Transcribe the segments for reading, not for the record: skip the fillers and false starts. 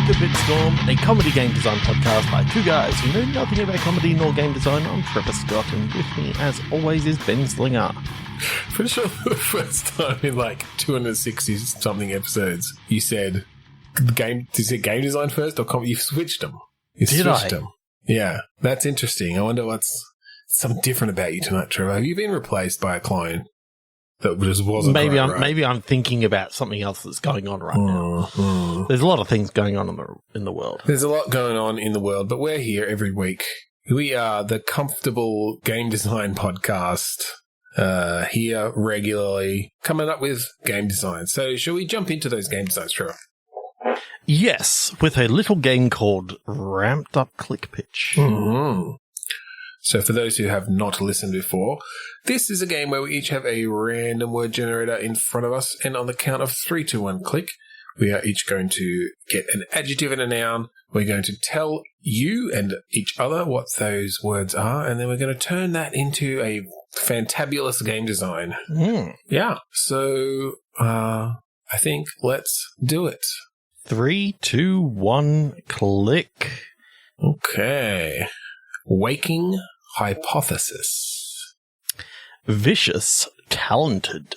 The Bitstorm, a comedy game design podcast by two guys who know nothing about comedy nor game design. I'm Trevor Scott, and with me, as always, is Ben Slinger. Pretty sure for the first time in like 260-something episodes, you said game design first, or you switched them. Them. Yeah, that's interesting. I wonder what's something different about you tonight, Trevor. Have you been replaced by a clone that just wasn't right? Maybe I'm thinking about something else that's going on right now. There's a lot of things going on in the world. There's a lot going on in the world, but we're here every week. We are the Comfortable Game Design Podcast, here regularly, coming up with game design. So shall we jump into those game designs, Trevor? Yes, with a little game called Ramped Up Click Pitch. Mm-hmm. So for those who have not listened before, this is a game where we each have a random word generator in front of us, and on the count of 3, 2, 1, click, we are each going to get an adjective and a noun. We're going to tell you and each other what those words are, and then we're going to turn that into a fantabulous game design. Yeah, so I think let's do it. 3, 2, 1, click. Okay. Waking hypothesis. Vicious, talented.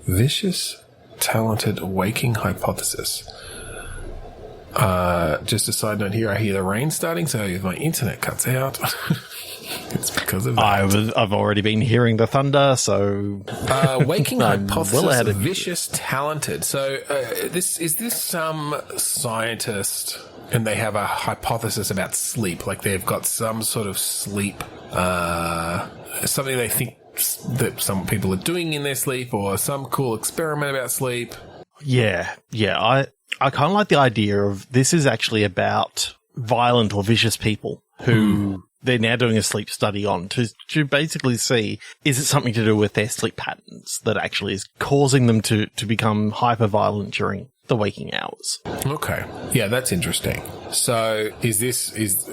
Vicious, talented, waking hypothesis. Just a side note here, I hear the rain starting, so if my internet cuts out, it's because of that. I've already been hearing the thunder, so... waking hypothesis, vicious, talented. So is this some scientist... And they have a hypothesis about sleep, like they've got some sort of sleep, something they think that some people are doing in their sleep, or some cool experiment about sleep. Yeah. I kind of like the idea of this is actually about violent or vicious people who they're now doing a sleep study on to basically see, is it something to do with their sleep patterns that actually is causing them to become hyper-violent during the waking hours. Okay. Yeah, that's interesting. So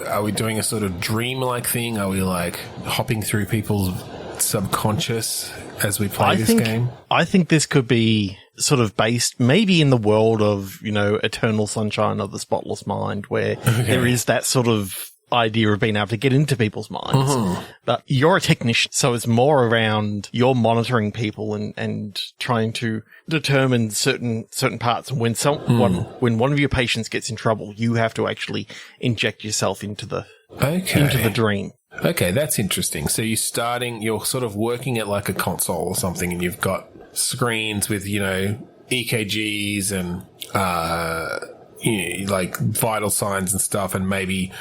are we doing a sort of dream-like thing? Are we like hopping through people's subconscious as we play this game? I think this could be sort of based maybe in the world of, Eternal Sunshine of the Spotless Mind, where there is that sort of idea of being able to get into people's minds. But you're a technician, so it's more around you're monitoring people and trying to determine certain parts. And when one of your patients gets in trouble, you have to actually inject yourself into the dream. Okay, that's interesting. So you're sort of working at like a console or something, and you've got screens with, EKGs and like vital signs and stuff, and maybe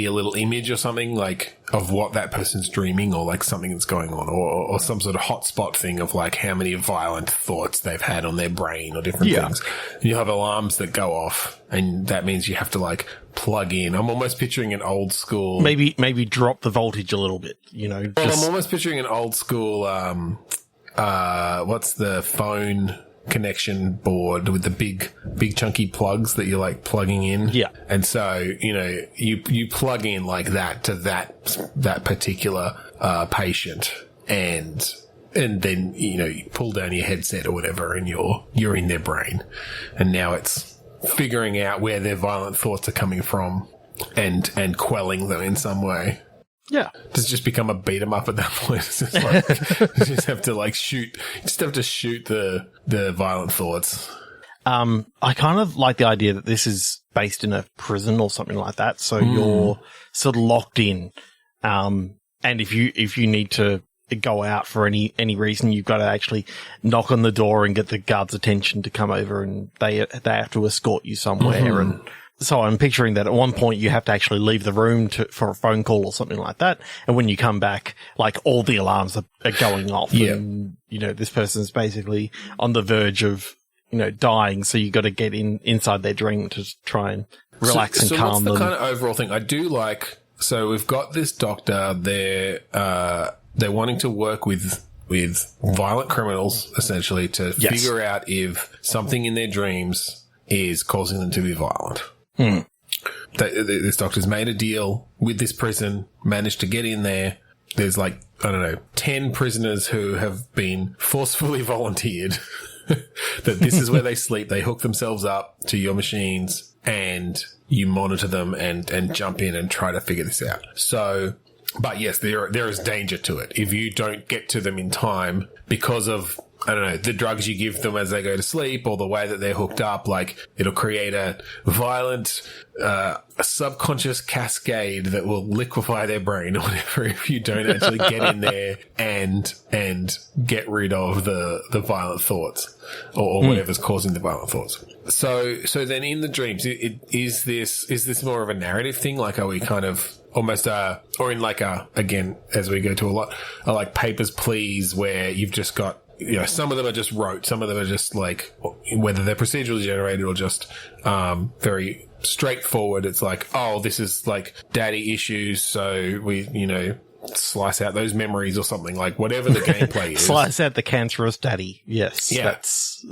a little image or something like of what that person's dreaming, or like something that's going on, or some sort of hotspot thing of like how many violent thoughts they've had on their brain or different things. And you have alarms that go off, and that means you have to like plug in. I'm almost picturing an old school. Maybe drop the voltage a little bit, Well, I'm almost picturing an old school, what's the phone connection board with the big chunky plugs that you're like plugging in. Yeah. And so, you plug in like that to that particular patient, and then, you pull down your headset or whatever, and you're in their brain. And now it's figuring out where their violent thoughts are coming from and quelling them in some way. Yeah. Does it just become a beat 'em up at that point? It's just like, you just have to like shoot the violent thoughts. I kind of like the idea that this is based in a prison or something like that. So you're sort of locked in. And if you need to go out for any reason, you've got to actually knock on the door and get the guards' attention to come over, and they have to escort you somewhere. And so I'm picturing that at one point you have to actually leave the room for a phone call or something like that. And when you come back, like all the alarms are going off. Yeah. And, this person's basically on the verge of, dying. So you got to get inside their dream to try and relax and calm them. So what's the kind of overall thing? I do like, so we've got this doctor, they're wanting to work with violent criminals essentially to figure out if something in their dreams is causing them to be violent. This doctor's made a deal with this prison, managed to get in there. There's 10 prisoners who have been forcefully volunteered that this is where they sleep. They hook themselves up to your machines and you monitor them and jump in and try to figure this out. So, but yes, there is danger to it. If you don't get to them in time because of, I don't know, the drugs you give them as they go to sleep or the way that they're hooked up, like it'll create a violent, a subconscious cascade that will liquefy their brain or whatever if you don't actually get in there and get rid of the violent thoughts or whatever's causing the violent thoughts. So then in the dreams, is this more of a narrative thing? Like, are we kind of almost, or in like again, as we go to a lot, are like Papers, Please, where you've just got, you know, some of them are just rote, some of them are just like, whether they're procedurally generated or just very straightforward. It's like, oh, this is like daddy issues, so we, you know, slice out those memories or something, like whatever the gameplay is. Slice out the cancerous daddy. Yes. Yeah. That's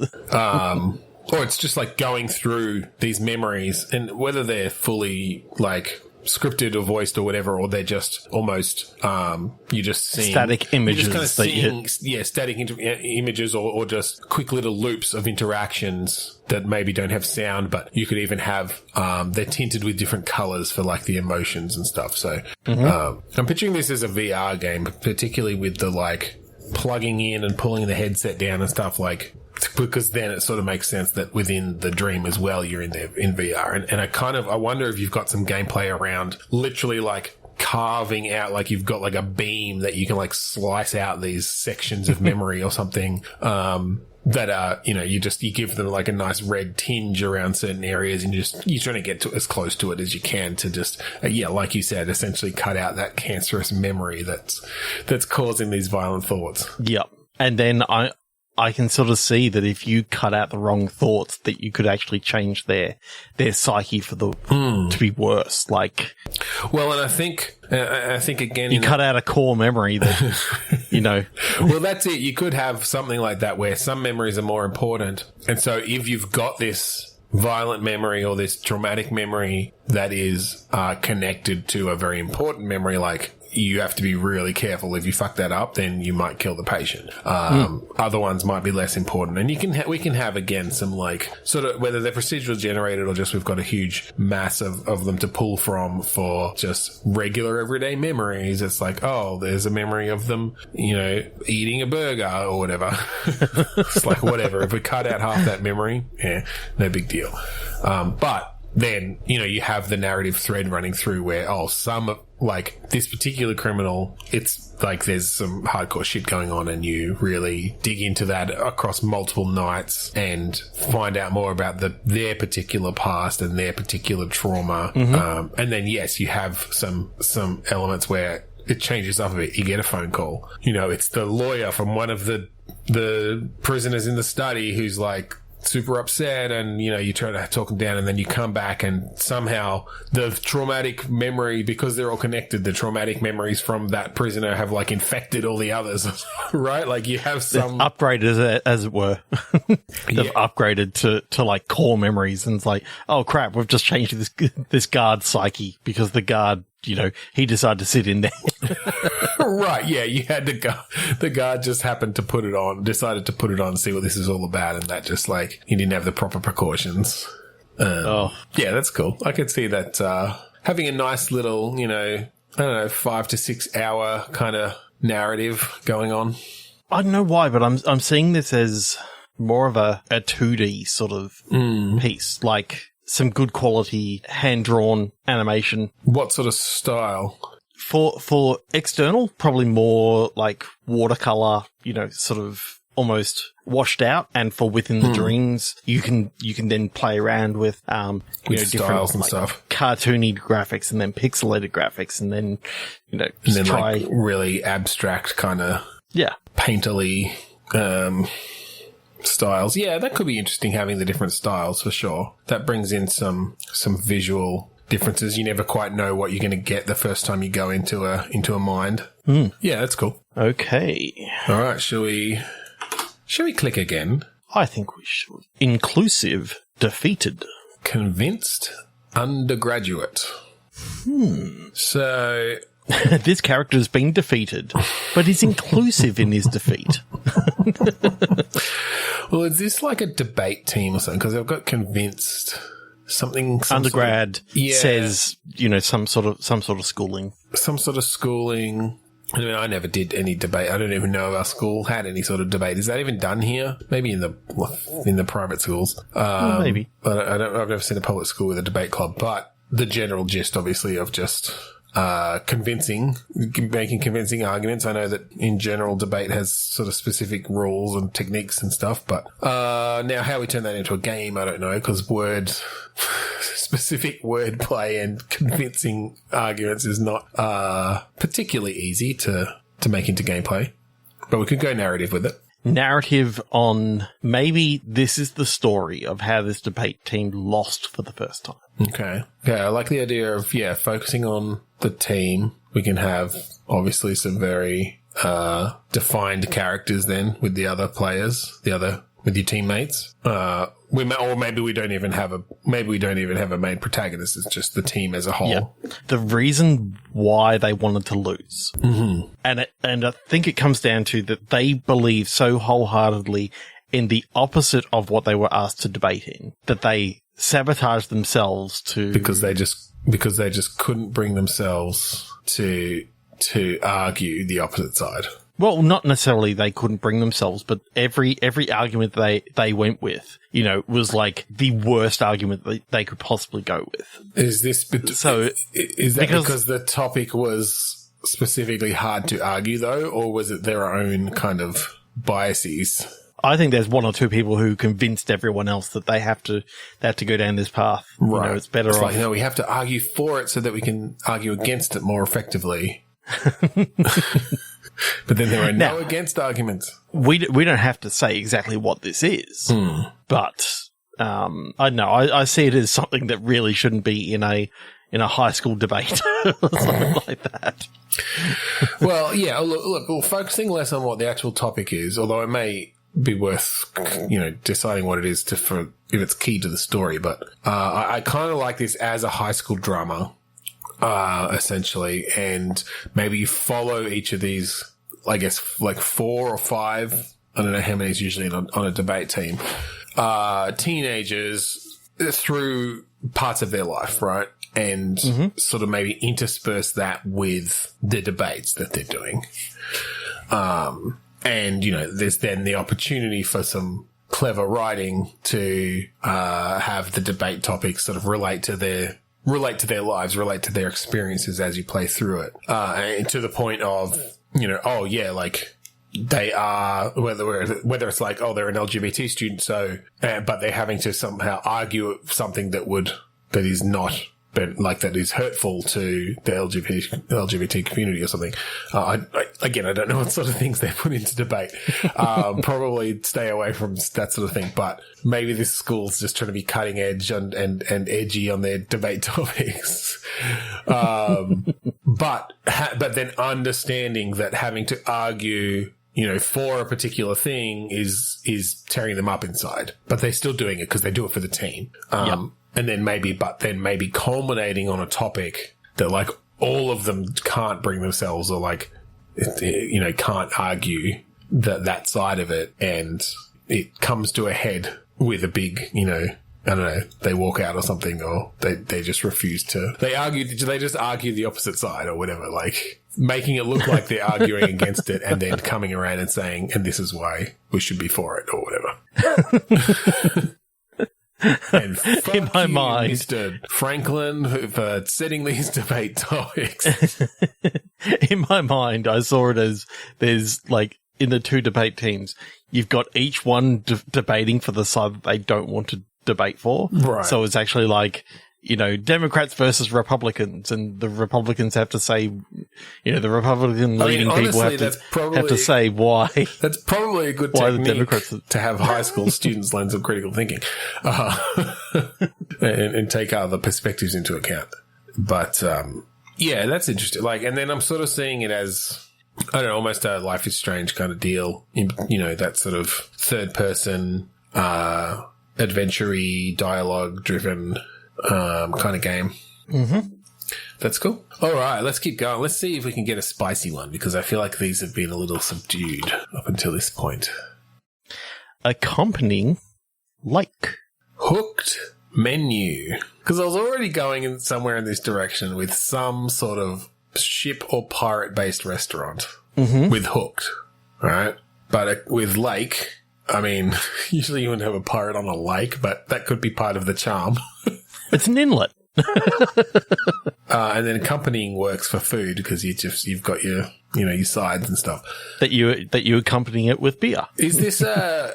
or it's just like going through these memories, and whether they're fully like scripted or voiced or whatever, or they're just almost you're just seeing static images, you're just kind of seeing, static images or just quick little loops of interactions that maybe don't have sound, but you could even have they're tinted with different colors for like the emotions and stuff. So I'm picturing this as a VR game, particularly with the like plugging in and pulling the headset down and stuff, like, because then it sort of makes sense that within the dream as well, you're in there in VR. And I wonder if you've got some gameplay around literally like carving out, like you've got like a beam that you can like slice out these sections of memory or something, that are, you know, you give them like a nice red tinge around certain areas, and you're trying to get to as close to it as you can to just, like you said, essentially cut out that cancerous memory that's causing these violent thoughts. Yep. And then I can sort of see that if you cut out the wrong thoughts, that you could actually change their psyche for to be worse. Like, well, and I think again, you cut out a core memory that, you know. Well, that's it. You could have something like that where some memories are more important. And so if you've got this violent memory or this traumatic memory that is connected to a very important memory, like, you have to be really careful. If you fuck that up, then you might kill the patient. Other ones might be less important. And we can have, again, some like sort of, whether they're procedural generated or just we've got a huge mass of them to pull from for just regular everyday memories. It's like, oh, there's a memory of them, you know, eating a burger or whatever. It's like, whatever. If we cut out half that memory, no big deal. But then, you know, you have the narrative thread running through where, like this particular criminal, it's like there's some hardcore shit going on, and you really dig into that across multiple nights and find out more about their particular past and their particular trauma. And then, yes, you have some elements where it changes up a bit. You get a phone call. You know, it's the lawyer from one of the prisoners in the study who's like super upset, and, you know, you try to talk them down, and then you come back, and somehow the traumatic memory, because they're all connected, the traumatic memories from that prisoner have like infected all the others, right? Like you have some upgraded, as it were. They've upgraded to like core memories, and it's like, oh crap, we've just changed this guard's psyche because the guard, you know, he decided to sit in there. Right, yeah, you had the guard just happened to decided to put it on and see what this is all about, and that just like, he didn't have the proper precautions. Yeah, that's cool. I could see that having a nice little, you know, I don't know, 5 to 6 hour kind of narrative going on. I don't know why, but I'm seeing this as more of a 2D sort of piece, like some good quality hand-drawn animation. What sort of style? For external, probably more like watercolor, you know, sort of almost washed out. And for within the dreams, you can then play around with, you know, different styles and like, stuff, cartoony graphics, and then pixelated graphics, and then, you know, and then try like really abstract kind of painterly styles. Yeah, that could be interesting, having the different styles for sure. That brings in some visual differences. You never quite know what you're going to get the first time you go into a mind. Yeah, that's cool. Okay. All right, shall we click again? I think we should. Inclusive defeated. Convinced undergraduate. So this character has been defeated, but is inclusive in his defeat. Well, is this like a debate team or something? Because I've got convinced. undergrad says, some sort of schooling. Some sort of schooling. I mean, I never did any debate. I don't even know if our school had any sort of debate. Is that even done here? Maybe in the private schools. Maybe. But I've never seen a public school with a debate club. But the general gist, obviously, of just making convincing arguments. I know that in general debate has sort of specific rules and techniques and stuff. But now how we turn that into a game, I don't know, because specific wordplay and convincing arguments is not particularly easy to make into gameplay. But we could go narrative with it. Narrative on maybe this is the story of how this debate team lost for the first time. Okay. Yeah, I like the idea of, focusing on the team. We can have, obviously, some very defined characters then with the other players, with your teammates. Maybe we don't even have a main protagonist. It's just the team as a whole. Yeah. The reason why they wanted to lose, and I think it comes down to that they believe so wholeheartedly in the opposite of what they were asked to debate in that they sabotaged themselves because they just couldn't bring themselves to argue the opposite side. Well, not necessarily they couldn't bring themselves, but every argument they went with, was like the worst argument they could possibly go with. Is that because the topic was specifically hard to argue though, or was it their own kind of biases? I think there's one or two people who convinced everyone else that they have to go down this path. Right. It's better off. We have to argue for it so that we can argue against it more effectively. But then there are no against arguments. We don't have to say exactly what this is, but I know I see it as something that really shouldn't be in a high school debate or something like that. Well, yeah. Look, focusing less on what the actual topic is, although it may be worth deciding what it is if it's key to the story. But I kind of like this as a high school drama. Essentially, and maybe you follow each of these, I guess, like 4 or 5, I don't know how many is usually on a debate team, teenagers through parts of their life, right? And sort of maybe intersperse that with the debates that they're doing. And, there's then the opportunity for some clever writing to have the debate topics sort of relate to their lives, relate to their experiences as you play through it. And to the point of, they are, whether it's like, they're an LGBT student, so, but they're having to somehow argue something that is not, but like that is hurtful to the LGBT community or something. I don't know what sort of things they put into debate. Probably stay away from that sort of thing, but maybe this school's just trying to be cutting edge and edgy on their debate topics. But then understanding that having to argue, for a particular thing is tearing them up inside, but they're still doing it because they do it for the team. And then maybe culminating on a topic that like all of them can't bring themselves or like, can't argue that side of it. And it comes to a head with a big, I don't know, they walk out or something, or they just refuse to, they just argue the opposite side or whatever, like making it look like they're arguing against it and then coming around and saying, and this is why we should be for it or whatever. And in my mind, Mr. Franklin, for setting these debate topics. In my mind, I saw it as there's like in the 2 debate teams, you've got each one debating for the side that they don't want to debate for. Right. So it's actually like, Democrats versus Republicans, and the Republicans have to say, the Republican leading people have to say why. That's probably a good technique to have high school students learn some critical thinking, and take other perspectives into account. But, that's interesting. Like, and then I'm sort of seeing it as, I don't know, almost a Life is Strange kind of deal. That sort of third person, adventure-y, dialogue-driven kind of game. That's cool. All right, let's keep going. Let's see if we can get a spicy one, because I feel like these have been a little subdued up until this point. Accompanying lake. Hooked menu. Because I was already going in somewhere in this direction with some sort of ship or pirate-based restaurant with Hooked, right? But with Lake, I mean, usually you wouldn't have a pirate on a lake, but that could be part of the charm. It's an inlet. And then accompanying works for food because you've got your sides and stuff. That you accompany it with beer. Is this a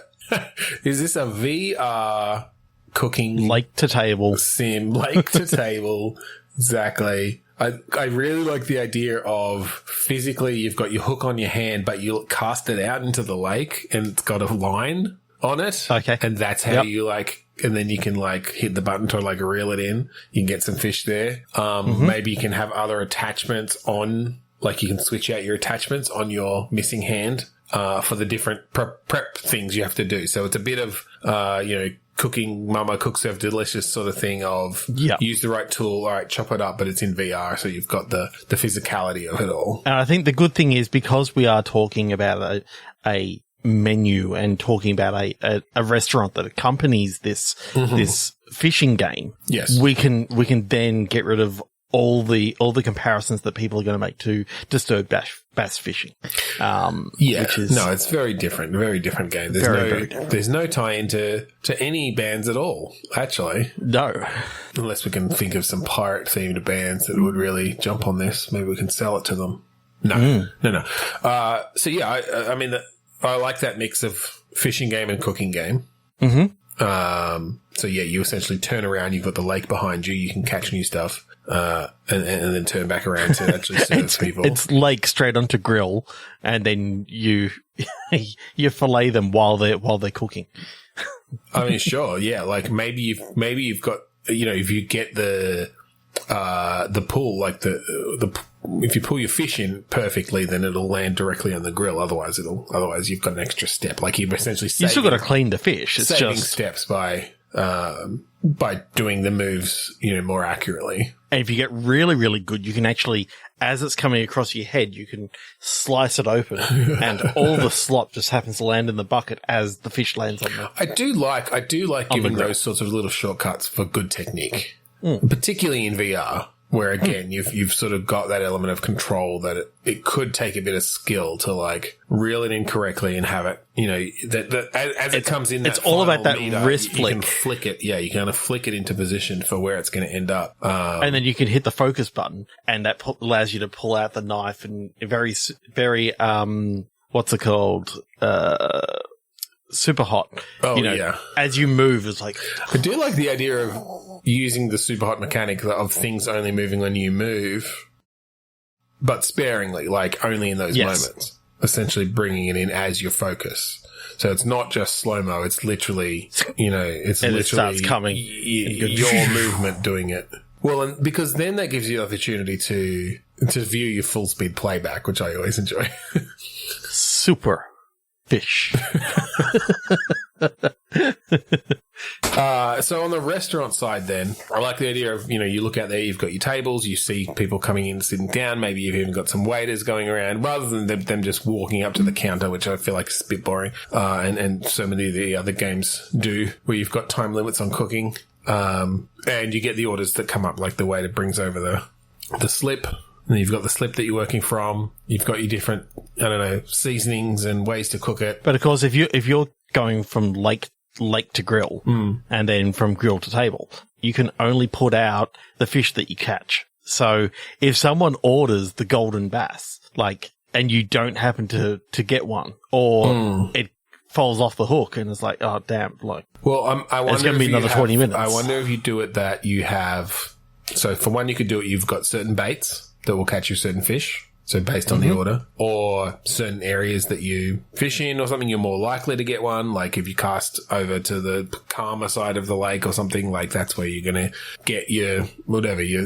VR cooking lake to table sim? Lake to table, exactly. I really like the idea of physically you've got your hook on your hand, but you cast it out into the lake and it's got a line on it. Okay. And that's how you and then you can hit the button to reel it in. You can get some fish there. Maybe you can have other attachments on, you can switch out your attachments on your missing hand, for the different prep things you have to do. So it's a bit of, cooking, mama cook serve delicious sort of thing of use the right tool, all right, chop it up, but it's in VR, so you've got the physicality of it all. And I think the good thing is because we are talking about a menu and talking about a restaurant that accompanies this fishing game. Yes, we can then get rid of all the comparisons that people are going to make to disturbed bass fishing. It's very different game. There's no tie into any bands at all, actually. No. Unless we can think of some pirate themed bands that would really jump on this. Maybe we can sell it to them. No. I mean, I like that mix of fishing game and cooking game. You essentially turn around, you've got the lake behind you, you can catch new stuff, and then turn back around to actually serve people. It's lake straight onto grill, and then you fillet them while they're cooking. I mean, sure, yeah. Maybe you've got, if you get the pull, if you pull your fish in perfectly, then it'll land directly on the grill. Otherwise you've got an extra step. You've essentially you still got to clean the fish. It's saving just steps by doing the moves, more accurately. And if you get really, really good, you can actually, as it's coming across your head, you can slice it open and all the slop just happens to land in the bucket as the fish lands on there. I do like giving those sorts of little shortcuts for good technique, particularly in VR. Where again, you've sort of got that element of control that it could take a bit of skill to reel it in correctly and have it, as it comes in. It's all about that wrist flick. You can flick it, you kind of flick it into position for where it's going to end up, and then you can hit the focus button, and that allows you to pull out the knife and very, very what's it called? Super hot. As you move, it's like I do like the idea of using the super hot mechanic of things only moving when you move, but sparingly, only in those moments. Essentially, bringing it in as your focus. So it's not just slow mo; it's literally, it's and literally it starts coming. Your movement doing it. Well, and because then that gives you the opportunity to view your full speed playback, which I always enjoy. Super fish. So on the restaurant side then, I like the idea of, you look out there, you've got your tables, you see people coming in, sitting down, maybe you've even got some waiters going around, rather than them just walking up to the counter, which I feel like is a bit boring. And so many of the other games do, where you've got time limits on cooking. And you get the orders that come up, like the waiter brings over the slip. And you've got the slip that you're working from. You've got your different, seasonings and ways to cook it. But of course, if you're going from lake to grill and then from grill to table, you can only put out the fish that you catch. So if someone orders the golden bass, and you don't happen to get one, or it falls off the hook and it's like, oh damn, well, I wonder it's going to be another 20 minutes. I wonder if you do it that you have. So for one, you could do it. You've got certain baits that will catch you certain fish, so based on the order, or certain areas that you fish in or something, you're more likely to get one. Like if you cast over to the calmer side of the lake or something, that's where you're going to get your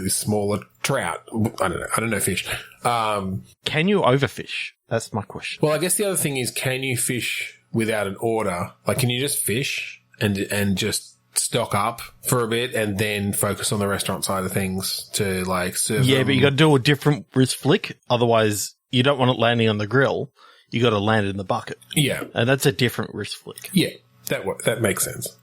smaller trout. I don't know fish. Can you overfish? That's my question. Well, I guess the other thing is, can you fish without an order? Can you just fish and just stock up for a bit and then focus on the restaurant side of things to serve them? But you got to do a different wrist flick. Otherwise, you don't want it landing on the grill. You got to land it in the bucket. Yeah. And that's a different wrist flick. Yeah. That makes sense.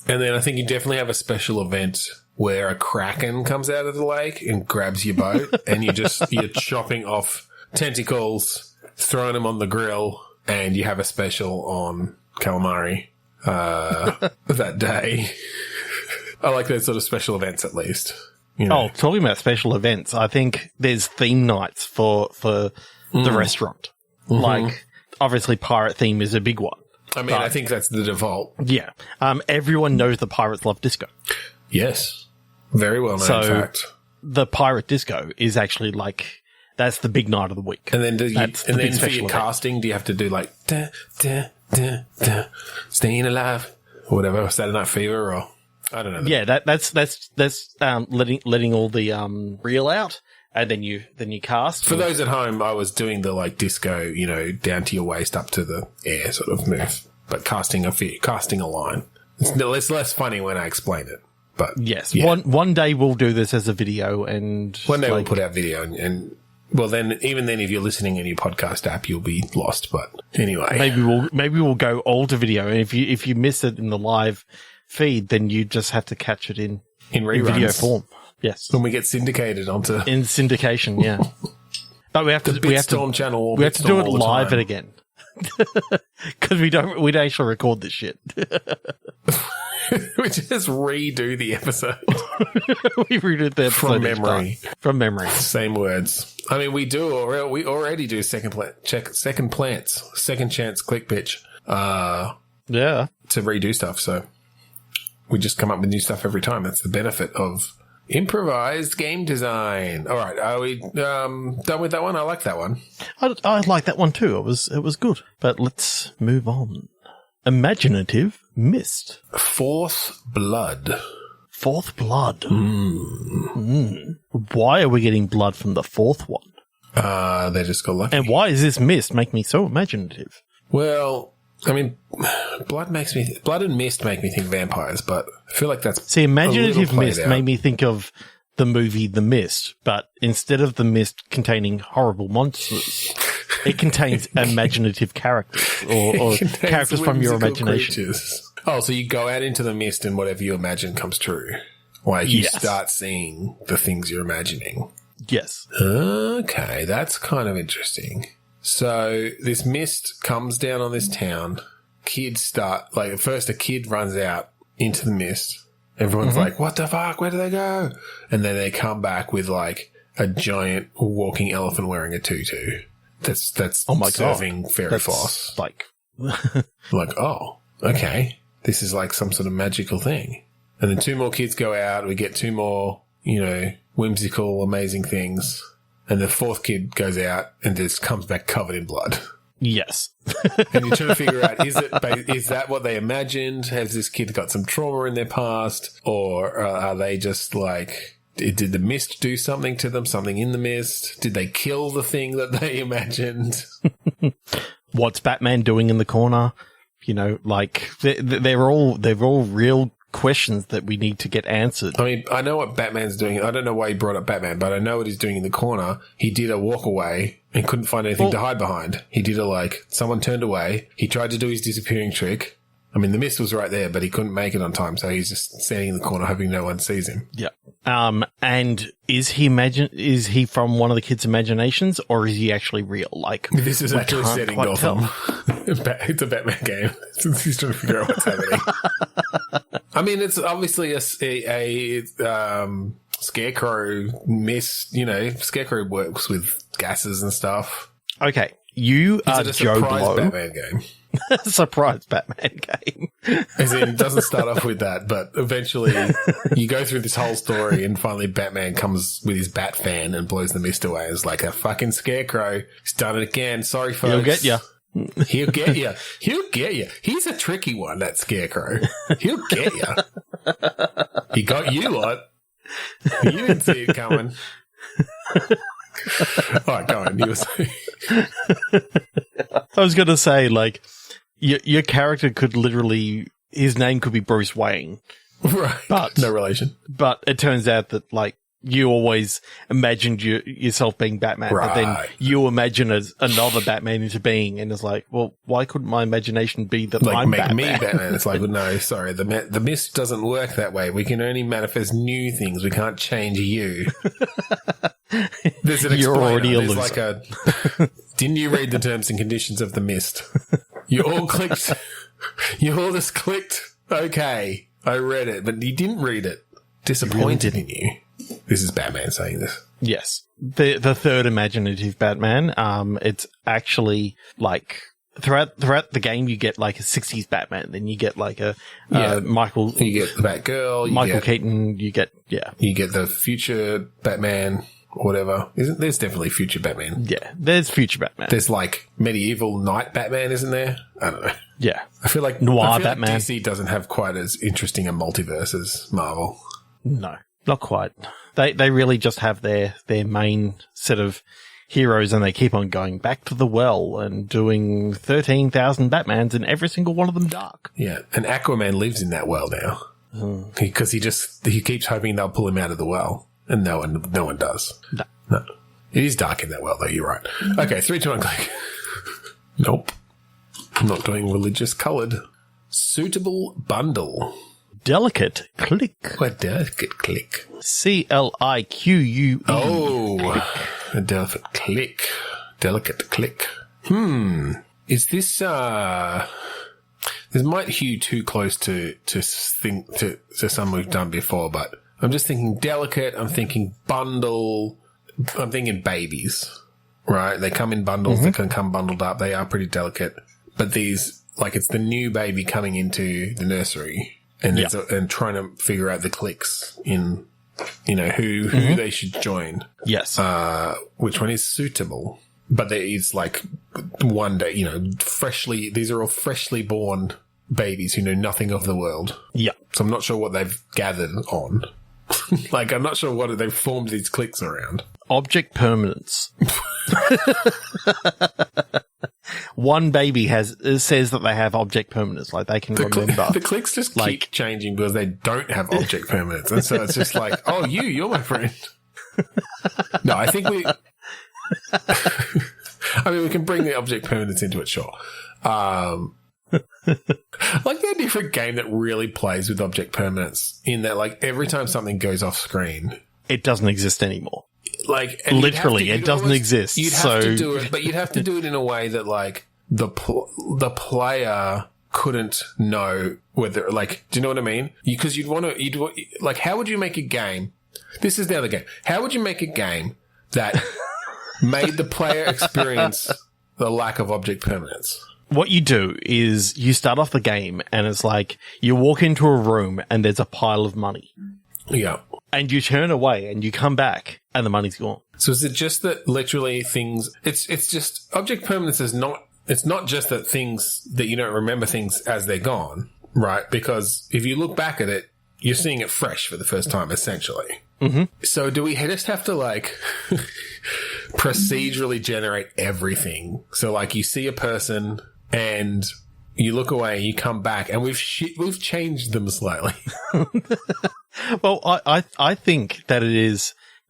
And then I think you definitely have a special event where a kraken comes out of the lake and grabs your boat, and you're chopping off tentacles, throwing them on the grill, and you have a special on calamari that day. I like those sort of special events, at least. You know. Oh, talking about special events, I think there's theme nights for the restaurant. Mm-hmm. Like, obviously, pirate theme is a big one. I mean, I think that's the default. Yeah. Everyone knows the Pirates Love Disco. Yes. Very well known, in fact. The Pirate Disco is actually like, that's the big night of the week. And then for your casting, do you have to do like, da, da, da, da, staying alive, or whatever, Saturday Night Fever, or I don't know. Yeah, that's letting all the reel out, and then you cast. For those at home, I was doing the like disco, down to your waist, up to the air sort of move, but casting a line. It's less funny when I explain it. But yes, yeah. one day we'll do this as a video, and one day we'll put out video, and well, then even then, if you're listening in your podcast app, you'll be lost. But anyway, maybe we'll go all to video, and if you miss it in the live feed, then you just have to catch it in video form. Yes, when we get syndicated onto in syndication, yeah. But we have to do it live and again because we don't actually record this shit. We just redo the episode. We redo the episode from memory. Same words. I mean, we already do second chance click pitch. Yeah, to redo stuff. So we just come up with new stuff every time. That's the benefit of improvised game design. All right, are we done with that one? I like that one. I like that one too. It was good. But let's move on. Imaginative mist. Fourth blood. Why are we getting blood from the fourth one? They just got lucky. And why is this mist make me so imaginative? Well, I mean, blood and mist make me think vampires, but I feel like that's imaginative mist made me think of the movie The Mist, but instead of the mist containing horrible monsters, it contains imaginative characters or characters from your imagination. Creatures. Oh, so you go out into the mist and whatever you imagine comes true. Like you start seeing the things you're imagining. Yes. Okay, that's kind of interesting. So this mist comes down on this town. Kids start, like, at first a kid runs out into the mist. Everyone's like, what the fuck? Where do they go? And then they come back with, like, a giant walking elephant wearing a tutu. That's oh my serving God. fairy floss. Like, like, oh, okay. This is like some sort of magical thing. And then two more kids go out. We get two more, whimsical, amazing things. And the fourth kid goes out and just comes back covered in blood. Yes. And you're trying to figure out, is that what they imagined? Has this kid got some trauma in their past? Or are they just like, did the mist do something to them? Something in the mist? Did they kill the thing that they imagined? What's Batman doing in the corner? Like they're all real questions that we need to get answered. I mean, I know what Batman's doing. I don't know why he brought up Batman, but I know what he's doing in the corner. He did a walk away and couldn't find anything to hide behind. He did someone turned away. He tried to do his disappearing trick. I mean, the mist was right there, but he couldn't make it on time, so he's just standing in the corner hoping no one sees him. Yeah. And is he from one of the kids' imaginations, or is he actually real? Like, this is actually setting Gotham. It's a Batman game. He's trying to figure out what's happening. I mean, it's obviously a scarecrow mist. Scarecrow works with gases and stuff. Okay, you are Joe Blow. Batman game. Surprise Batman game. As in, it doesn't start off with that, but eventually you go through this whole story and finally Batman comes with his bat fan and blows the mist away. It's like a fucking scarecrow. He's done it again. Sorry, folks. He'll get you. He'll get you. He'll get you. He's a tricky one, that scarecrow. He'll get you. He got you, lot. You didn't see it coming. All right, go on. You were saying. I was going to say, like, your character could literally, his name could be Bruce Wayne. Right. But no relation. But it turns out that, like, you always imagined yourself being Batman, but then you imagine another Batman into being, and it's like, well, why couldn't my imagination be that I'm Batman? Make me Batman. It's like, well, no, sorry, the mist doesn't work that way. We can only manifest new things. We can't change you. There's an explainer. You're already a loser. Like didn't you read the terms and conditions of the mist? You all clicked. You all just clicked. Okay, I read it, but you didn't read it. Disappointed in you. This is Batman saying this. Yes. The third imaginative Batman, it's actually like throughout the game you get like a 60s Batman, then you get like a Michael, you get the Batgirl, Keaton, you get the future Batman, whatever. There's definitely future Batman. Yeah, there's future Batman. There's like medieval knight Batman, isn't there? I don't know. Yeah. I feel like Batman. Like DC doesn't have quite as interesting a multiverse as Marvel. No, not quite. They really just have their main set of heroes, and they keep on going back to the well and doing 13,000 Batmans, and every single one of them dark. Yeah, and Aquaman lives in that well now because he keeps hoping they'll pull him out of the well, and no one does. No. It is dark in that well, though. You're right. Okay, 3, 2, 1, click. Nope, I'm not doing religious coloured. Suitable bundle. Delicate click. What delicate click? CLIQUE. Oh, a delicate click. Delicate click. Is this, this might hew too close to some we've done before, but I'm just thinking delicate. I'm thinking bundle. I'm thinking babies, right? They come in bundles. They can come bundled up. They are pretty delicate, but these, like, it's the new baby coming into the nursery. And and trying to figure out the clicks in, who they should join. Yes. Which one is suitable. But there is like one day, these are all freshly born babies who know nothing of the world. Yeah. So I'm not sure what they've gathered on. Like, I'm not sure what they've formed these cliques around. Object permanence. One baby says that they have object permanence, like they can remember. The cliques just keep changing because they don't have object permanence, and so it's just like, oh, you're my friend. No, I think we. I mean, we can bring the object permanence into it, sure. Like the different game that really plays with object permanence in that, like, every time something goes off screen, it doesn't exist anymore. Like, literally, it doesn't exist. You'd have to do it, but you'd have to do it in a way that, like, the player couldn't know whether, like, do you know what I mean? Because like, how would you make a game? This is the other game. How would you make a game that made the player experience the lack of object permanence? What you do is you start off the game and it's like you walk into a room and there's a pile of money. Yeah. And you turn away and you come back and the money's gone. So is it just that literally things, it's just object permanence is not, it's not just that things that you don't remember things as they're gone, right? Because if you look back at it, you're seeing it fresh for the first time, essentially. Mm-hmm. So do we just have to, like, procedurally generate everything? So, like, you see a person and you look away, you come back, and we've changed them slightly. Well, I think that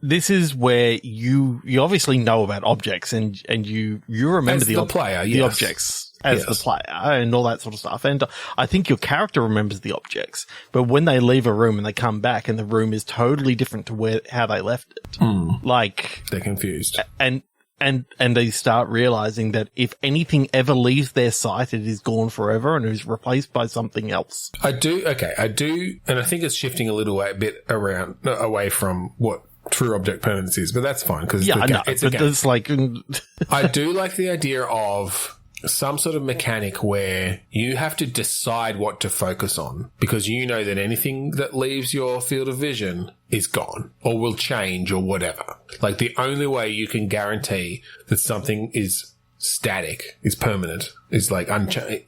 this is where you obviously know about objects and you remember the objects as the player and all that sort of stuff. And I think your character remembers the objects, but when they leave a room and they come back and the room is totally different to how they left it, like they're confused. And they start realizing that if anything ever leaves their sight, it is gone forever and is replaced by something else. I do, and I think it's shifting a little bit away from what true object permanence is, but that's fine because it's a game. It's like I do like the idea of some sort of mechanic where you have to decide what to focus on because you know that anything that leaves your field of vision is gone or will change or whatever. Like, the only way you can guarantee that something is static, is permanent, is like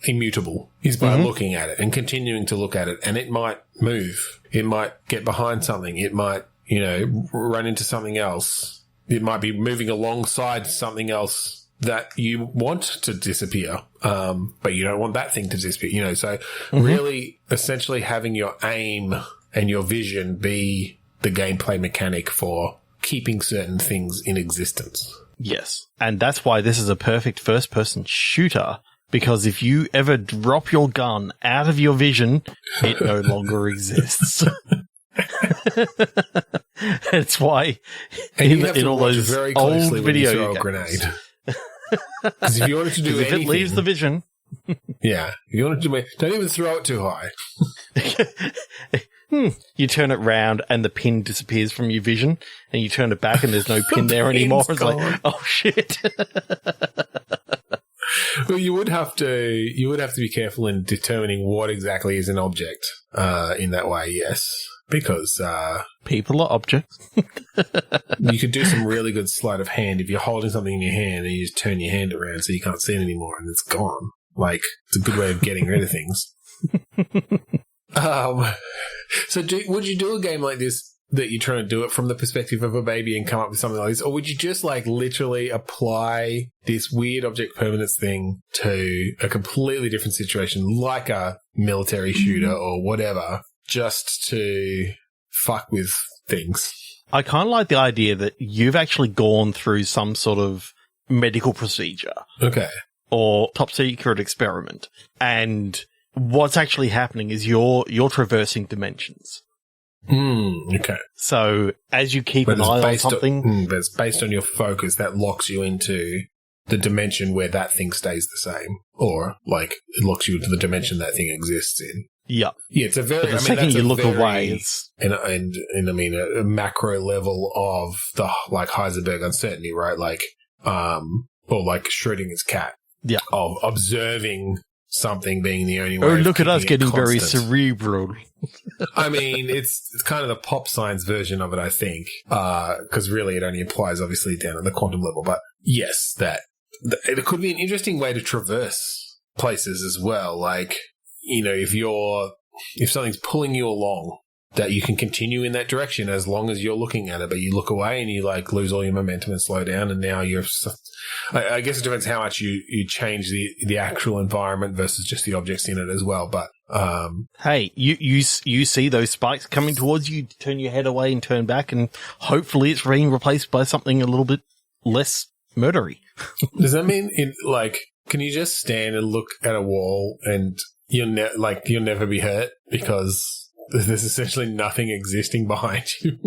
immutable, is by looking at it and continuing to look at it. And it might move. It might get behind something. It might, run into something else. It might be moving alongside something else that you want to disappear, but you don't want that thing to disappear, so really essentially having your aim and your vision be the gameplay mechanic for keeping certain things in existence. Yes. And that's why this is a perfect first-person shooter, because if you ever drop your gun out of your vision, it no longer exists. That's why in all those very closely old when you video throw games, a grenade. Because if you wanted to do if anything, it leaves the vision, yeah, if you wanted to, don't even throw it too high. You turn it round and the pin disappears from your vision, and you turn it back and there's no pin there anymore. It's like, oh shit. Well, you would have to be careful in determining what exactly is an object in that way. Yes, because people are objects. You could do some really good sleight of hand if you're holding something in your hand and you just turn your hand around so you can't see it anymore and it's gone. Like, it's a good way of getting rid of things. So would you do a game like this that you're trying to do it from the perspective of a baby and come up with something like this? Or would you just like literally apply this weird object permanence thing to a completely different situation, like a military shooter or whatever, just to fuck with things? I kind of like the idea that you've actually gone through some sort of medical procedure. Okay. Or top secret experiment. And what's actually happening is you're traversing dimensions. Okay. So as you keep an eye on something, but it's based on your focus that locks you into the dimension where that thing stays the same, or like it locks you into the dimension that thing exists in. Yeah. Yeah, it's a very. But the second you look away, it's and I mean a macro level of the like Heisenberg uncertainty, right? Like or like Schrödinger's cat. Yeah. Of observing something being the only way. Oh, look at us getting constant. very cerebral. I mean, it's kind of the pop science version of it, I think, because really it only applies obviously down at the quantum level. But yes, that it could be an interesting way to traverse places as well. Like, you know, if something's pulling you along, that you can continue in that direction as long as you're looking at it, but you look away and you like lose all your momentum and slow down, and now you're. I guess it depends how much you change the actual environment versus just the objects in it as well. But hey, you see those spikes coming towards you, turn your head away and turn back, and hopefully it's being replaced by something a little bit less murdery. Does that mean can you just stand and look at a wall and you'll never be hurt because there's essentially nothing existing behind you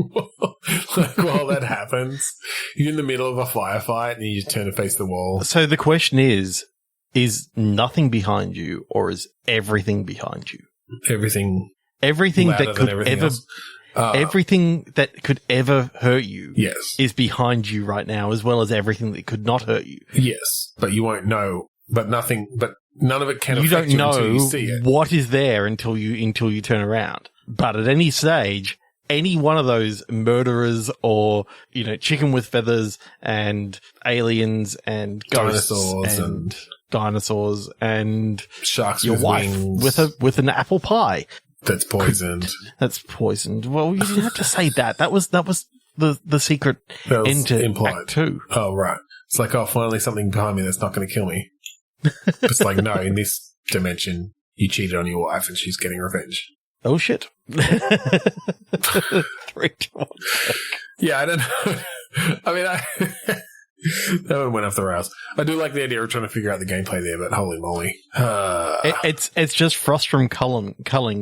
like while that happens? You're in the middle of a firefight and you just turn to face the wall. So the question is nothing behind you, or is everything behind you? Everything that could ever everything that could ever hurt you, yes, is behind you right now, as well as everything that could not hurt you. Yes, but you won't know. But none of it can affect you until you don't see it. know what is there until you turn around. But at any stage, any one of those murderers, or chicken with feathers and aliens and ghosts and dinosaurs and sharks, your with wife wings. with an apple pie that's poisoned. That's poisoned. Well, you didn't have to say that. That was the secret end to implied. Act 2. Oh, right. It's like, finally something behind me that's not going to kill me. It's like, no, in this dimension, you cheated on your wife and she's getting revenge. Oh, shit. 3, 2, 1. Yeah, I don't know. I mean, that one went off the rails. I do like the idea of trying to figure out the gameplay there, but holy moly. It's just Frostrum culling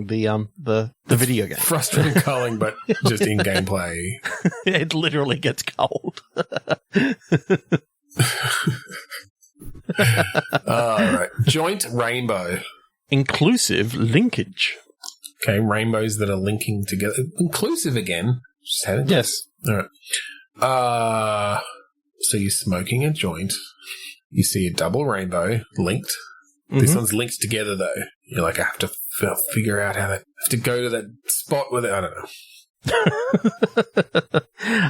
the video game. Frostrum culling, but just in gameplay. It literally gets cold. All right. Joint rainbow. Inclusive linkage. Okay, rainbows that are linking together. Inclusive again. Yes. All right. So you're smoking a joint. You see a double rainbow linked. Mm-hmm. This one's linked together, though. You're like, I have to figure out how to go to that spot with it. I don't know.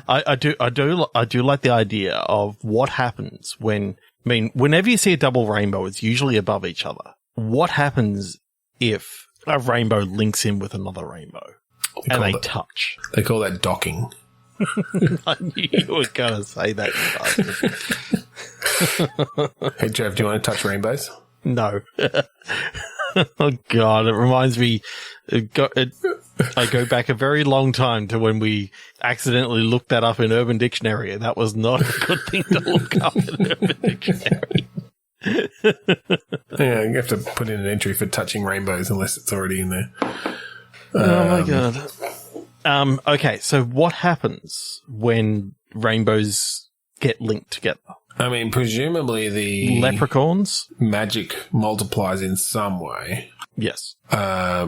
I do like the idea of what happens whenever you see a double rainbow, it's usually above each other. What happens if a rainbow links in with another rainbow and they touch? They call that docking. I knew you were going to say that. Hey, Trev, do you want to touch rainbows? No. Oh, God. It reminds me. I go back a very long time to when we accidentally looked that up in Urban Dictionary, and that was not a good thing to look up in Urban Dictionary. Yeah, you have to put in an entry for touching rainbows unless it's already in there. Oh my god. Okay, so what happens when rainbows get linked together? I mean, presumably the leprechauns magic multiplies in some way. Yes. I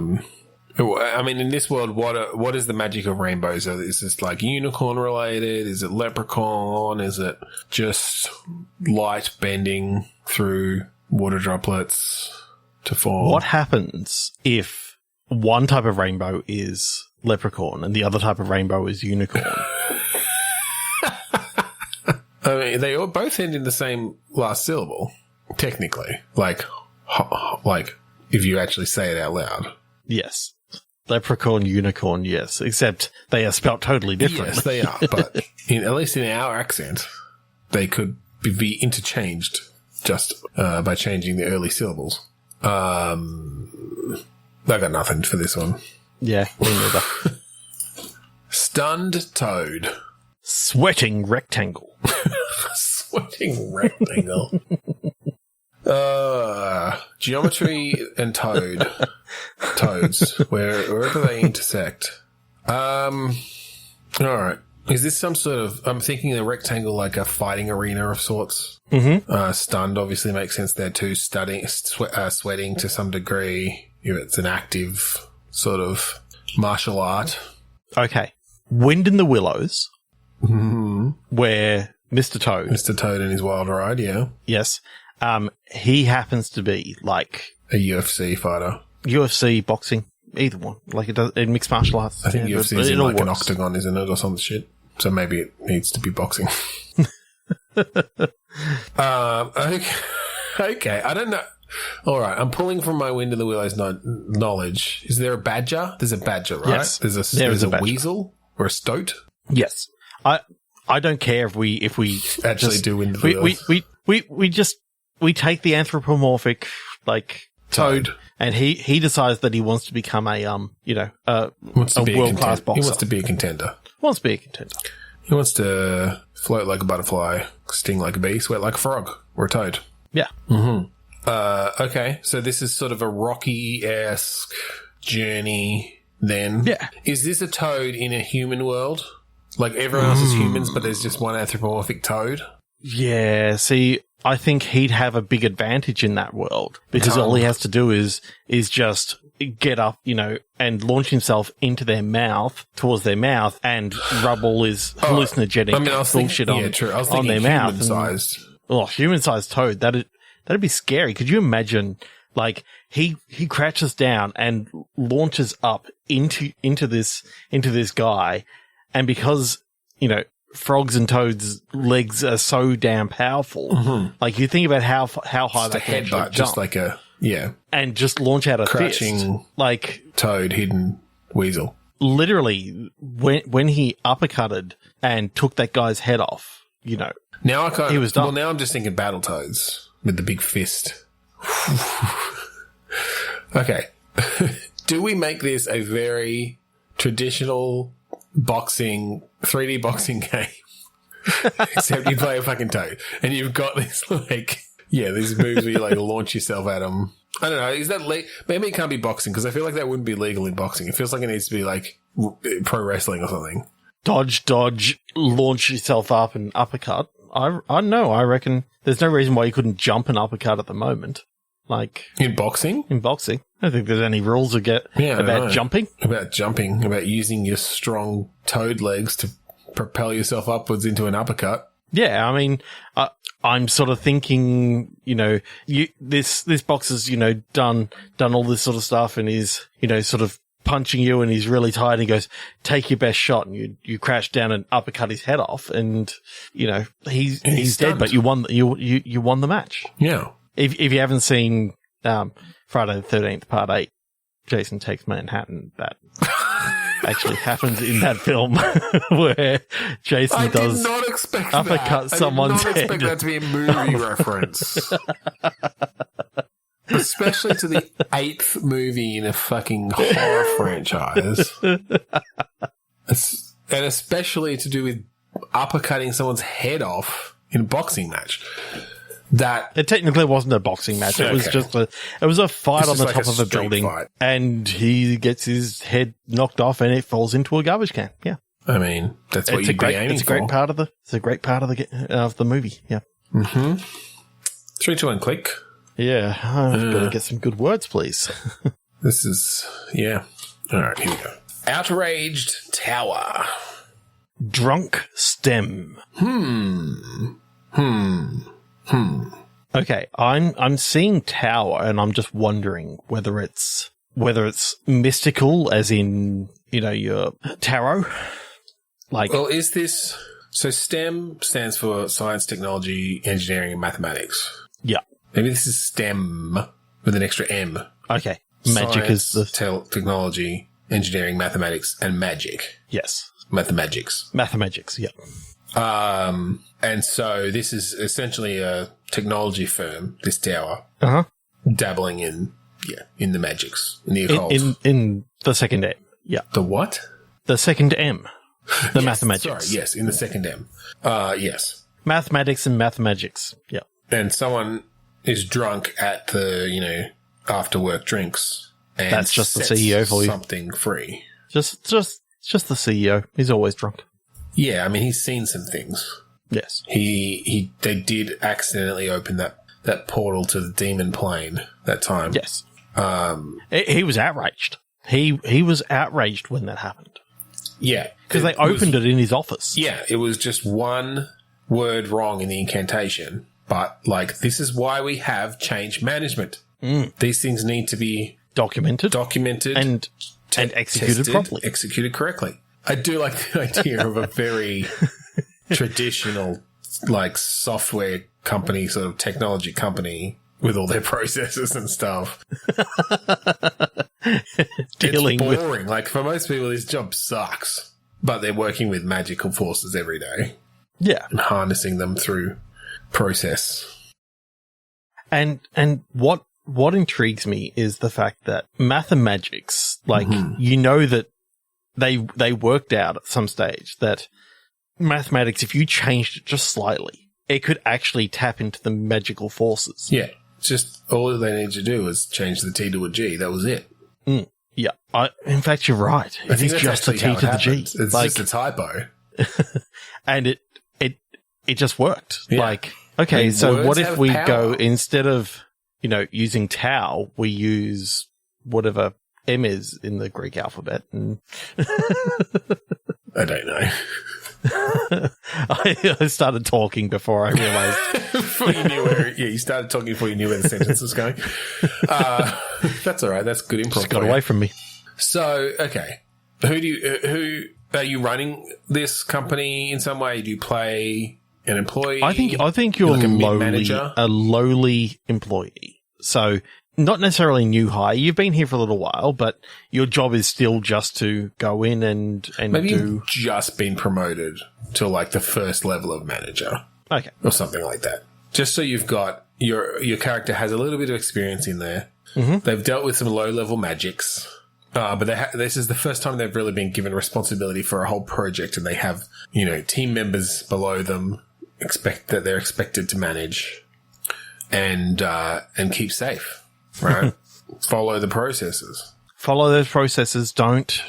mean, in this world, what is the magic of rainbows? Is this like unicorn related? Is it leprechaun? Is it just light bending through water droplets to form? What happens if one type of rainbow is leprechaun and the other type of rainbow is unicorn? I mean, they all both end in the same last syllable, technically. Like if you actually say it out loud. Yes. Leprechaun, unicorn, yes. Except they are spelt totally differently. Yes, they are. But at least in our accent, they could be interchanged just by changing the early syllables. I got nothing for this one. Yeah, me neither. Stunned toad. Sweating rectangle. Sweating rectangle. Geometry and toads, wherever they intersect. All right. Is this some sort of? I'm thinking a rectangle like a fighting arena of sorts. Mm-hmm. Stunned obviously makes sense there too. Sweating to some degree. It's an active sort of martial art. Okay. Wind in the Willows, mm-hmm. where Mr. Toad and his wild ride, yeah. Yes. He happens to be like a UFC fighter. UFC, boxing, either one. Like it does in mixed martial arts. I think UFC is in like an octagon, isn't it, or some shit? So maybe it needs to be boxing. Okay. I don't know. All right, I'm pulling from my Wind in the Willows knowledge. Is there a badger? There's a badger, right? Yes, there's a weasel or a stoat. Yes, I don't care if we actually do Wind in the Willows. We take the anthropomorphic like toad, and he decides that he wants to become a world-class boxer. He wants to be a contender. He wants to float like a butterfly, sting like a bee, sweat like a frog or a toad. Yeah. Mm-hmm. Okay, so this is sort of a Rocky-esque journey then. Yeah. Is this a toad in a human world? Like everyone else is humans, but there's just one anthropomorphic toad? Yeah, see, I think he'd have a big advantage in that world because all he has to do is just get up, and launch himself into their mouth, towards their mouth, and rub all his hallucinogenic bullshit on their mouth. Human-sized. Human-sized toad. That'd be scary. Could you imagine? Like he crouches down and launches up into this guy, and because frogs and toads' legs are so damn powerful. Mm-hmm. Like you think about how high they can jump, just like and just launch out a crouching fist, like toad, hidden weasel. Literally, when he uppercutted and took that guy's head off, Now he was done. Well, now I'm just thinking Battletoads with the big fist. Okay, do we make this a very traditional 3D boxing game? Except you play a fucking toad, and you've got this these moves where you launch yourself at them. I don't know. Is that maybe it can't be boxing because I feel like that wouldn't be legal in boxing. It feels like it needs to be like pro wrestling or something. Dodge, launch yourself up and uppercut. I know. I reckon there's no reason why you couldn't jump and uppercut at the moment. Like in boxing? I don't think there's any rules about jumping. About using your strong toad legs to propel yourself upwards into an uppercut. Yeah, I mean, I'm sort of thinking, this boxer's, done all this sort of stuff and is, sort of punching you and he's really tired and he goes, take your best shot, and you crash down and uppercut his head off and, he's dead, but you won the match. Yeah. If you haven't seen Friday the 13th Part 8, Jason Takes Manhattan, that actually happens in that film where Jason does not expect uppercut someone's head. I did not expect that to be a movie reference. especially to the 8th movie in a fucking horror franchise. And especially to do with uppercutting someone's head off in a boxing match. That it technically wasn't a boxing match. It was just a fight on the top of a building, and he gets his head knocked off, and it falls into a garbage can. Yeah, I mean that's what you'd be aiming for. It's a great part of the movie. Yeah. 3, 2, 1, click. Yeah, I better get some good words, please. This is All right, here we go. Outraged tower. Drunk STEMM. Okay, I'm seeing tower, and I'm just wondering whether it's mystical, as in your tarot. Well, is this so? STEM stands for science, technology, engineering, and mathematics. Yeah, maybe this is STEM with an extra M. Okay, magic science, is the technology, engineering, mathematics, and magic. Yes, mathematics. Yeah. And so this is essentially a technology firm, this tower, dabbling in the magics, in the occult. In the second M. Yeah. The what? The second M. The mathematics. Sorry, yes, in the second M. Yes. Mathematics and mathemagics. Yeah. And someone is drunk at the, after work drinks. And that's just the CEO for you. Something free. Just the CEO. He's always drunk. Yeah, I mean, he's seen some things. Yes. They did accidentally open that portal to the demon plane that time. Yes. He was outraged. He was outraged when that happened. Yeah. Because they opened it in his office. Yeah, it was just one word wrong in the incantation. But, this is why we have change management. These things need to be documented and executed properly. Executed correctly. I do like the idea of a very traditional, software company, sort of technology company with all their processes and stuff. Dealing it's boring. For most people, this job sucks, but they're working with magical forces every day. Yeah. And harnessing them through process. And what intrigues me is the fact that mathemagics, that they worked out at some stage that mathematics, if you changed it just slightly, it could actually tap into the magical forces. Yeah. Just all they need to do is change the T to a G. That was it. Yeah. In fact, you're right. It is just a T to the G. It's just a typo. And it just worked. Yeah. Okay, so what if we go, instead of, using tau, we use whatever M is in the Greek alphabet? And I don't know. I started talking before I realized. Before you knew you started talking before you knew where the sentence was going. That's all right. That's good improv. Just got away from me. So, okay. Who are you running this company in some way? Do you play an employee? I think you're a lowly employee. So not necessarily new hire. You've been here for a little while, but your job is still just to go in and maybe you've just been promoted to the first level of manager. Okay. Or something like that. Just so you've got your character has a little bit of experience in there. Mm-hmm. They've dealt with some low level magics. But this is the first time they've really been given responsibility for a whole project, and they have, team members below them they're expected to manage and keep safe. Right. Follow the processes. Follow those processes. Don't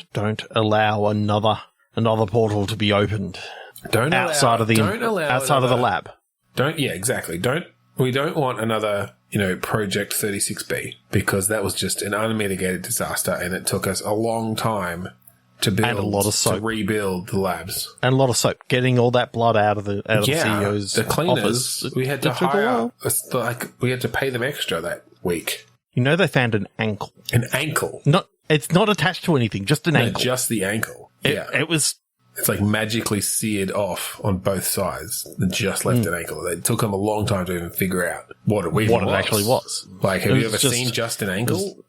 allow another portal to be opened. Outside of the lab. Exactly. We don't want another, Project 36B, because that was just an unmitigated disaster, and it took us a long time to build, and a lot of soap, to rebuild the labs, and a lot of soap, getting all that blood out of the CEO's the cleaners. Office. We had to hire, we had to pay them extra that week. They found an ankle. An ankle. It's not attached to anything, just an ankle. Just the ankle. It was. It's magically seared off on both sides and just left an ankle. It took them a long time to even figure out what it actually was. Have you ever seen just an ankle?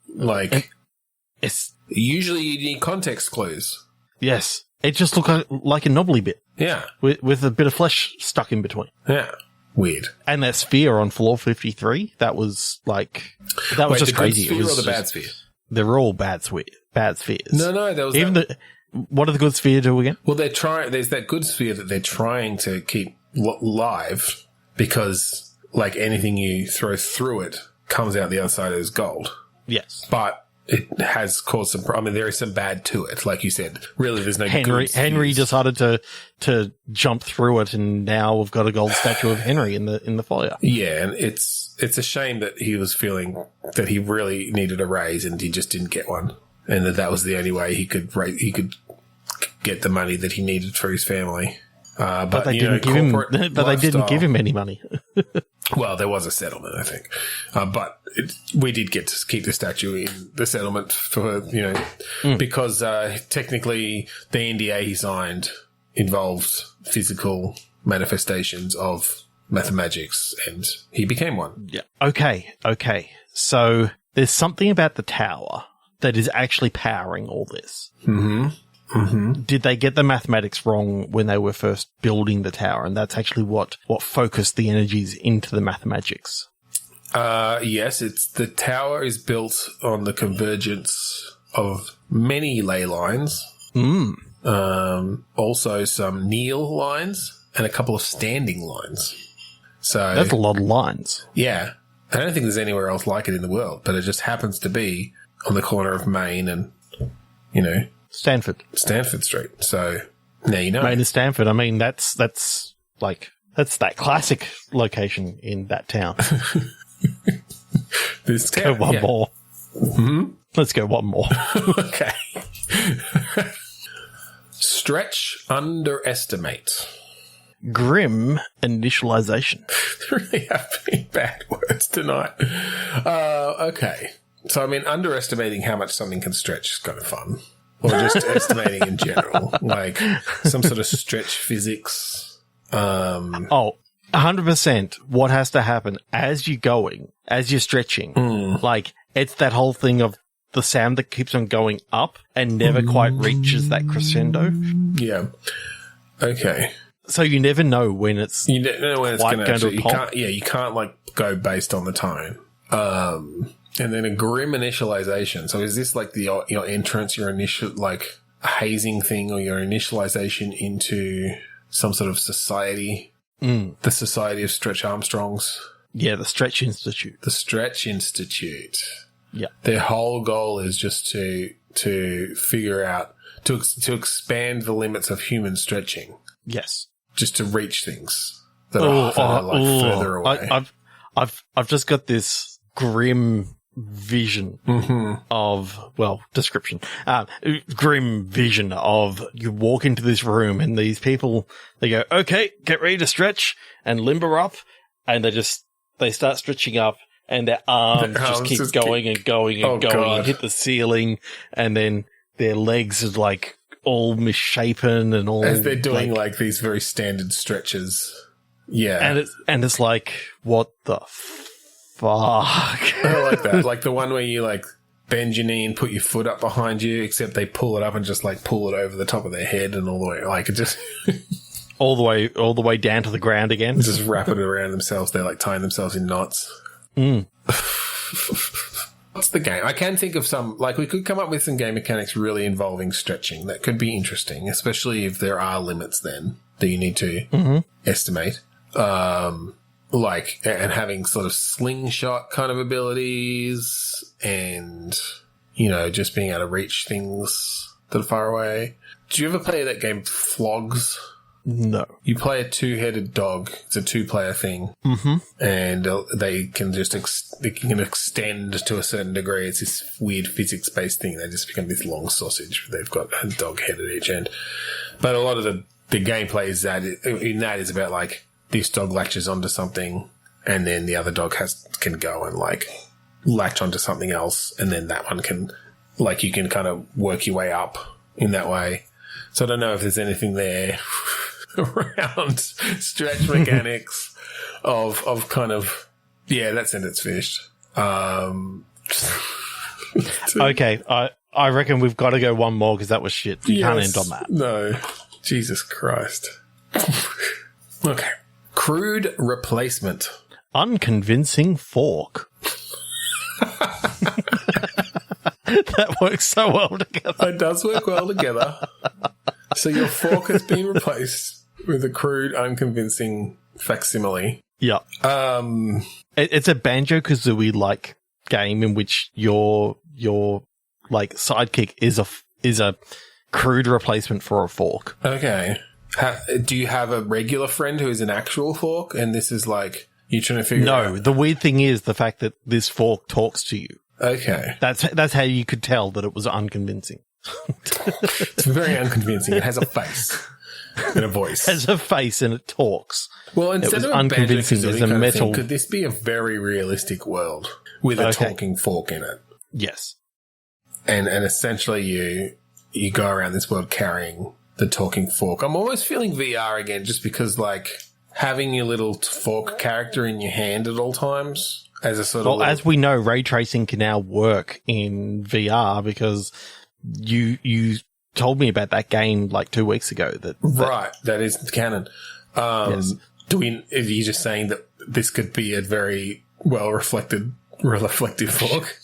It's usually you need context clues. Yes. It just looked like a knobbly bit. Yeah. With a bit of flesh stuck in between. Yeah. weird. And that sphere on floor 53, that was just crazy. The good sphere or the bad sphere? They're all bad spheres. No, there was what did the good sphere do again? Well, there's that good sphere that they're trying to keep live because, like, anything you throw through it comes out the other side as gold. Yes. But it has caused there is some bad to it, like you said. Really, there's no good Henry decided to jump through it, and now we've got a gold statue of Henry in the foyer. Yeah, and it's a shame that he was feeling that he really needed a raise and he just didn't get one. And that was the only way he could get the money that he needed for his family. But they didn't give him any money. Well, there was a settlement, I think. But we did get to keep the statue in the settlement for, because technically the NDA he signed involves physical manifestations of mathemagics, and he became one. Yeah. Okay. So there's something about the tower that is actually powering all this. Mm-hmm. Mm-hmm. Did they get the mathematics wrong when they were first building the tower? And that's actually what focused the energies into the mathemagics. Yes, the tower is built on the convergence of many ley lines. Also some kneel lines and a couple of standing lines. So that's a lot of lines. Yeah. I don't think there's anywhere else like it in the world, but it just happens to be on the corner of Main and, Stanford Street. So now you know. Main and Stanford. I mean, that's that classic location in that town. Let's go one more. Mm-hmm. Let's go one more. Okay. Stretch, underestimate. Grim initialization. There really have been bad words tonight. Okay. So, underestimating how much something can stretch is kind of fun. Or just estimating in general. Like some sort of stretch physics. 100%. What has to happen as you're stretching, it's that whole thing of the sound that keeps on going up and never quite reaches that crescendo. Yeah. Okay. So you never know when it's going to pop. You can't go based on the tone. And then a grim initialization. So is this like your entrance, your initial hazing thing, or your initialization into some sort of society? The Society of Stretch Armstrongs. Yeah, the Stretch Institute. The Stretch Institute. Yeah. Their whole goal is just to figure out to expand the limits of human stretching. Yes. Just to reach things that are further away. I've just got this grim vision of, description. Grim vision of you walk into this room and these people, they go, okay, get ready to stretch and limber up. And they start stretching up and their arms just keep going and going and going and hit the ceiling. And then their legs are all misshapen and all. As they're doing these very standard stretches. Yeah. And it's like, what the fuck? I like that. Like the one where you bend your knee and put your foot up behind you, except they pull it up and just pull it over the top of their head and all the way, it just all the way down to the ground again. Just wrap it around themselves. They're tying themselves in knots. What's the game? I can think of some, we could come up with some game mechanics really involving stretching. That could be interesting, especially if there are limits then that you need to estimate. And having sort of slingshot kind of abilities and, just being able to reach things that are far away. Do you ever play that game Flogs? No. You play a two-headed dog. It's a two-player thing. Mm-hmm. And they can just extend to a certain degree. It's this weird physics-based thing. They just become this long sausage. They've got a dog head at each end. But a lot of the gameplay is is about, this dog latches onto something and then the other dog can go and, latch onto something else, and then that one can, you can kind of work your way up in that way. So I don't know if there's anything there around stretch mechanics of kind of, that sentence finished. Okay, I reckon we've got to go one more because that was shit. You can't end on that. No. Jesus Christ. Okay. Crude replacement. Unconvincing fork. That works so well together. It does work well together. So your fork has been replaced with a crude, unconvincing facsimile. Yeah. It's a Banjo-Kazooie like game in which your like sidekick is a crude replacement for a fork. Okay. Do you have a regular friend who is an actual fork, and this is like you're trying to figure out? No, the weird thing is the fact that this fork talks to you. Okay. That's how you could tell that it was unconvincing. It's very unconvincing. It has a face and a voice. It has a face and it talks. Well, instead of unconvincing, there's a metal. Could this be a very realistic world with a talking fork in it? Yes. And essentially you go around this world carrying the talking fork. I'm almost feeling VR again, just because like having your little fork character in your hand at all times as a sort of. Well, as we know, ray tracing can now work in VR because you told me about that game like 2 weeks ago. That is canon. Yes. Are you just saying that this could be a very well reflective fork?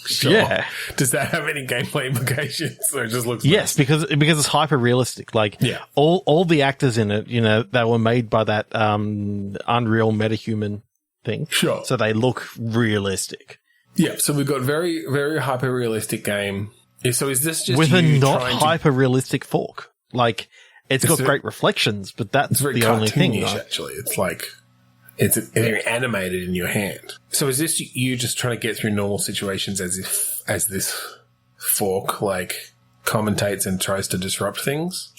Sure. Yeah. Does that have any gameplay implications, or it just looks? Yes, nice? because it's hyper realistic. Like, all the actors in it, they were made by that Unreal Metahuman thing. Sure. So they look realistic. Yeah. So we've got very, very hyper realistic game. So is this just with a not hyper realistic fork? Like, it's got great reflections, but that's the only thing. Right? Actually, it's like. It's very animated in your hand. So is this you just trying to get through normal situations as this fork like commentates and tries to disrupt things?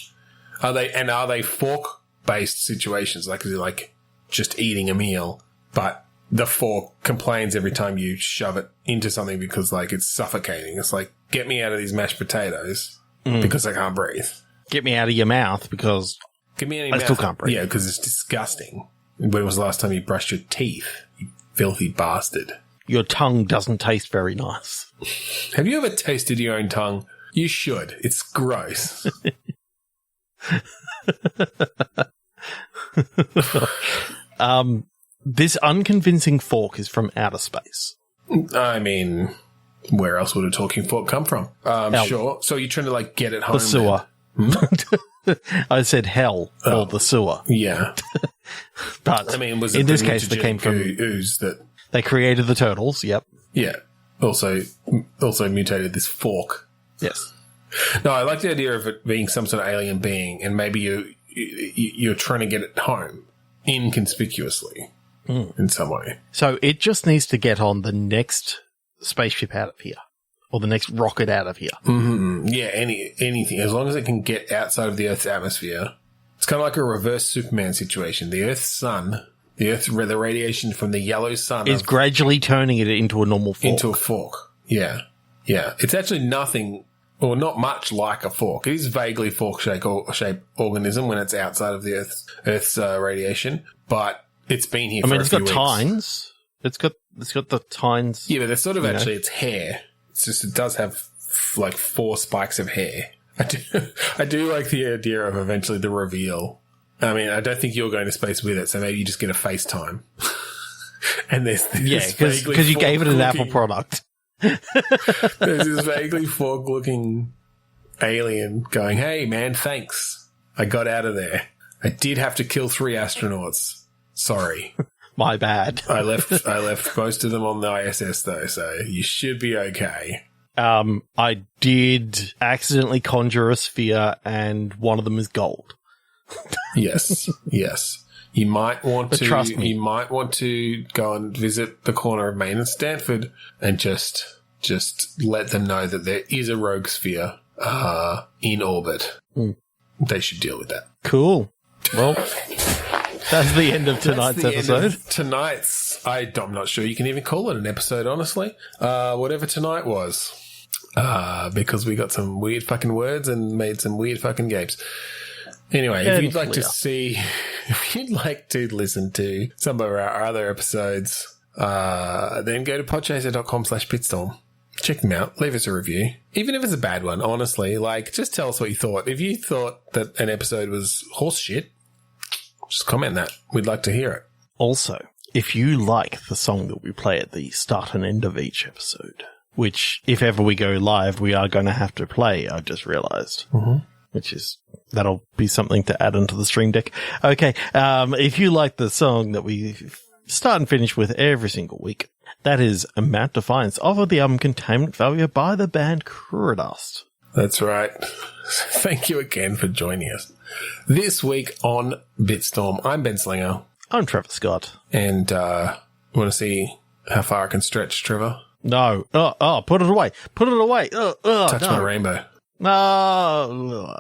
Are they fork based situations? Like, is it like just eating a meal, but the fork complains every time you shove it into something because like it's suffocating? It's like, get me out of these mashed potatoes because I can't breathe. Get me out of your mouth because I still can't breathe. Yeah, because it's disgusting. When was the last time you brushed your teeth, you filthy bastard? Your tongue doesn't taste very nice. Have you ever tasted your own tongue? You should. It's gross. This unconvincing fork is from outer space. I mean, where else would a talking fork come from? Sure. So you're trying to like get it home. The sewer. I said hell or the sewer. Yeah. But I mean, was it in this case, they came from ooze that they created the turtles. Yep. Yeah. Also mutated this fork. Yes. No, I like the idea of it being some sort of alien being, and maybe you're trying to get it home inconspicuously in some way. So it just needs to get on the next spaceship out of here. Or the next rocket out of here. Mm-hmm. Yeah, anything. As long as it can get outside of the Earth's atmosphere. It's kind of like a reverse Superman situation. The Earth's sun, the radiation from the yellow sun is gradually turning it into a normal fork. Into a fork. Yeah. Yeah. It's actually nothing, or not much like a fork. It is vaguely fork-shaped organism when it's outside of the Earth's radiation, but it's been here for a few weeks. It's got tines. It's got the tines. Yeah, but they're sort of actually its hair. It's just, it does have like 4 spikes of hair. I do like the idea of eventually the reveal. I mean, I don't think you're going to space with it, so maybe you just get a FaceTime. And there's this because you gave it an Apple product. There's this vaguely fork-looking alien going, "Hey, man, thanks. I got out of there. I did have to kill 3 astronauts. Sorry." My bad. I left most of them on the ISS though, so you should be okay. I did accidentally conjure a sphere, and one of them is gold. Yes. You might want to. Trust me. You might want to go and visit the corner of Maine and Stanford, and just let them know that there is a rogue sphere in orbit. They should deal with that. Cool. Well. That's the end of tonight's episode. I'm not sure you can even call it an episode, honestly. Whatever tonight was. Because we got some weird fucking words and made some weird fucking games. Anyway, if you'd like to listen to some of our other episodes, then go to podchaser.com/pitstorm. Check them out. Leave us a review. Even if it's a bad one, honestly, just tell us what you thought. If you thought that an episode was horse shit, just comment that. We'd like to hear it. Also, if you like the song that we play at the start and end of each episode, which if ever we go live, we are going to have to play, I've just realized. Mm-hmm. That'll be something to add into the stream deck. Okay. If you like the song that we start and finish with every single week, that is Amount Defiance of the album Containment Failure by the band Kuradust. That's right. Thank you again for joining us. This week on Bitstorm, I'm Ben Slinger. I'm Trevor Scott. And you want to see how far I can stretch, Trevor? No. Put it away. Put it away. Touch no. my rainbow. No.